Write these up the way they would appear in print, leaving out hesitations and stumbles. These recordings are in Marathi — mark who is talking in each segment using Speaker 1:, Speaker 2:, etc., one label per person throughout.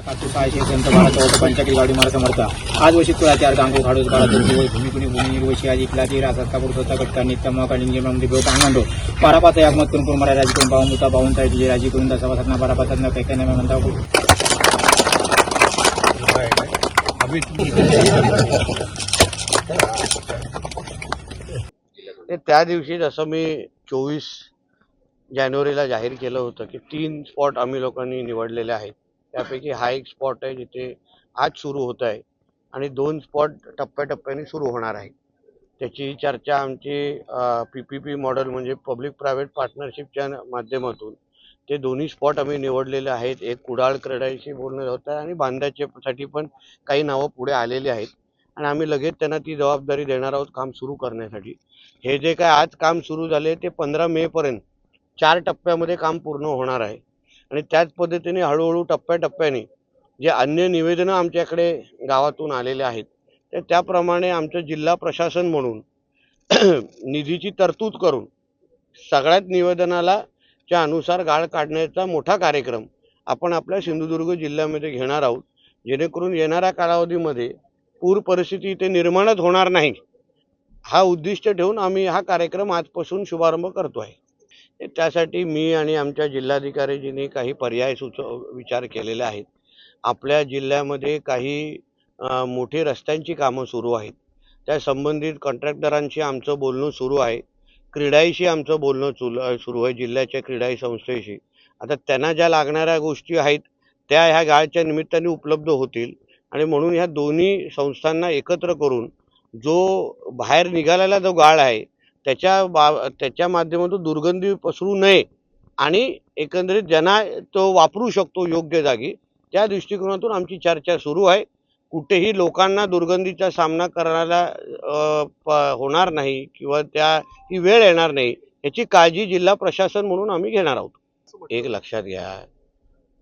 Speaker 1: 600 संत बारा 14 गाडी मारा समर्थ आज वशी कुळाचार गांगो खाडोस बारा भूमिकुनी भूमी वशी आज इकला ती रासात कापूर स्वतः कटका नित्य काढून मध्ये बेव पांगंडो पारापाचा यागमत करून मरा राजी करून पाहून मुता पाहून ताई राजी करून दसा वासना पारापाचात न काही नाही म्हणता
Speaker 2: त्या दिवशी जसं मी 24 जानेवारीला जाहीर केलं होतं की 3 स्पॉट आम्ही लोकांनी निवडलेले आहेत. त्यापैकी हा एक स्पॉट आहे जिथे आज सुरू होत आहे आणि 2 स्पॉट टप्प्याटप्प्याने सुरू होणार आहे. त्याची चर्चा आमची PPP मॉडेल म्हणजे पब्लिक प्रायव्हेट पार्टनरशिपच्या माध्यमातून ते दोन्ही स्पॉट आम्ही निवडलेले आहेत. एक कुडाळ क्रेडाईशी बोलणं होतं आणि बांद्याच्यासाठी पण काही नावं पुढे आलेली आहेत आणि आम्ही लगेच त्यांना ती जबाबदारी देणार आहोत काम सुरू करण्यासाठी. हे जे काय आज काम सुरू झाले ते 15 मे पर्यंत 4 टप्प्यामध्ये काम पूर्ण होणार आहे आणि त्याच पद्धतीने हळूहळू टप्प्याटप्प्याने जे अन्य निवेदनं आमच्याकडे गावातून आलेले आहेत तर त्याप्रमाणे आमचं जिल्हा प्रशासन म्हणून निधीची तरतूद करून सगळ्यात निवेदनाला च्या अनुसार गाळ काढण्याचा मोठा कार्यक्रम आपण आपल्या सिंधुदुर्ग जिल्ह्यामध्ये घेणार आहोत, जेणेकरून येणाऱ्या कालावधीमध्ये पूर परिस्थिती इथे निर्माणच होणार नाही हा उद्दिष्ट ठेवून आम्ही हा कार्यक्रम आजपासून शुभारंभ करतो आहे. त्यासाठी मी आणि आमच्या जिल्हाधिकारीजींनी काही पर्याय विचार केलेले आहेत. आपल्या जिल्ह्यामध्ये काही मोठी रस्त्यांची कामं सुरू आहेत. त्या संबंधित कॉन्ट्रॅक्टरांशी आमचं बोलणं सुरू आहे. क्रीडाईशी आमचं बोलणं सुरू आहे, जिल्ह्याच्या क्रीडाई संस्थेशी. आता त्यांना ज्या लागणाऱ्या गोष्टी आहेत त्या ह्या गाळच्या निमित्ताने उपलब्ध होतील आणि म्हणून ह्या दोन्ही संस्थांना एकत्र करून जो बाहेर निघालेला जो गाळ आहे त्याच्या माध्यमातून दुर्गंधी पसरू नये आणि एकंदरीत ज्यांना तो वापरू शकतो योग्य जागी त्या दृष्टिकोनातून आमची चर्चा सुरू आहे. कुठेही लोकांना दुर्गंधीचा सामना करायला होणार नाही किंवा ही वेळ येणार नाही याची काळजी जिल्हा प्रशासन म्हणून आम्ही घेणार आहोत. एक लक्षात घ्या,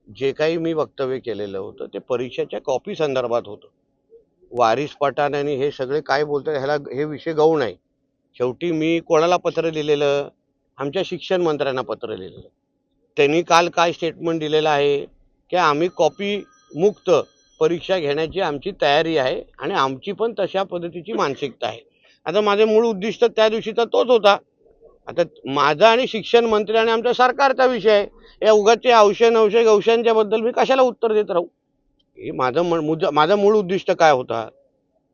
Speaker 2: जे काही मी वक्तव्य केलेलं होतं ते परीक्षेच्या कॉपी संदर्भात होतं. वारिस पठाण आणि हे सगळे काय बोलतात ह्याला हे विषय गौण आहे. शेवटी मी कोणाला पत्र लिहिलेलं, आमच्या शिक्षण मंत्र्यांना पत्र लिहिलेलं. त्यांनी काल काय स्टेटमेंट दिलेलं आहे की आम्ही कॉपी मुक्त परीक्षा घेण्याची आमची तयारी आहे आणि आमची पण तशा पद्धतीची मानसिकता आहे. आता माझे मूळ उद्दिष्ट त्या दिवशीचा तोच होता. आता माझा आणि शिक्षण मंत्री आणि आमच्या सरकारचा विषय आहे. या उगाचे औषधांच्या बद्दल मी कशाला उत्तर देत राहू. हे माझं मूळ उद्दिष्ट काय होता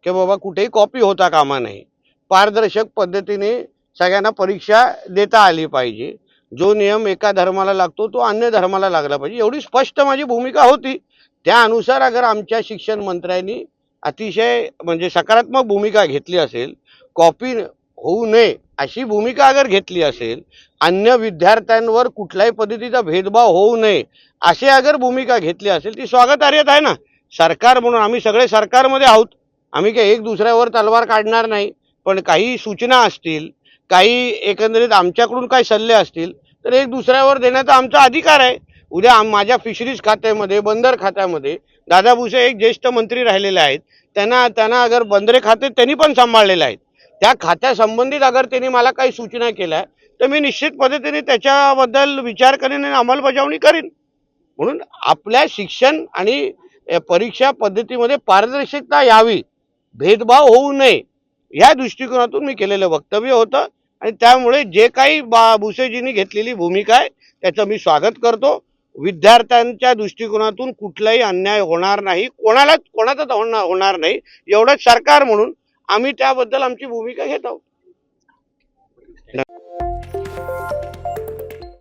Speaker 2: की बाबा कुठेही कॉपी होता कामा नाही, पारदर्शक पद्धतीने सगळ्यांना परीक्षा देता आली पाहिजे. जो नियम एका धर्माला लागतो तो अन्य धर्माला लागला पाहिजे, एवढी स्पष्ट माझी भूमिका होती. त्यानुसार अगर आमच्या शिक्षण मंत्र्यांनी अतिशय म्हणजे सकारात्मक भूमिका घेतली असेल, कॉपी होऊ नये अशी भूमिका अगर घेतली असेल, अन्य विद्यार्थ्यांवर कुठल्याही पद्धतीचा भेदभाव होऊ नये अशी अगर भूमिका घेतली असेल ती स्वागतार्ह आहे ना. सरकार म्हणून आम्ही सगळे सरकारमध्ये आहोत, आम्ही काही एक दुसऱ्यावर तलवार काढणार नाही. पण काही सूचना असतील, काही एकंदरीत आमच्याकडून काही सल्ले असतील तर एक दुसऱ्यावर देण्याचा आमचा अधिकार आहे. उद्या माझ्या फिशरीज खात्यामध्ये बंदर खात्यामध्ये दादा भुसे एक ज्येष्ठ मंत्री राहिलेले आहेत, त्यांना अगर बंदरे खाते त्यांनी पण सांभाळलेले आहेत. त्या खात्यासंबंधित अगर त्यांनी मला काही सूचना केल्या तर मी निश्चित पद्धतीने त्याच्याबद्दल विचार करेन आणि अंमलबजावणी करीन. म्हणून आपल्या शिक्षण आणि परीक्षा पद्धतीमध्ये पारदर्शकता यावी, भेदभाव होऊ नये या दृष्टिकोनातून मी केलेलं वक्तव्य होतं आणि त्यामुळे जे काही भुसेजींनी घेतलेली भूमिका आहे त्याचं मी स्वागत करतो. विद्यार्थ्यांच्या दृष्टिकोनातून कुठलाही अन्याय होणार नाही, कोणाचाच होणार नाही एवढंच सरकार म्हणून आम्ही त्याबद्दल आमची भूमिका घेत आहोत.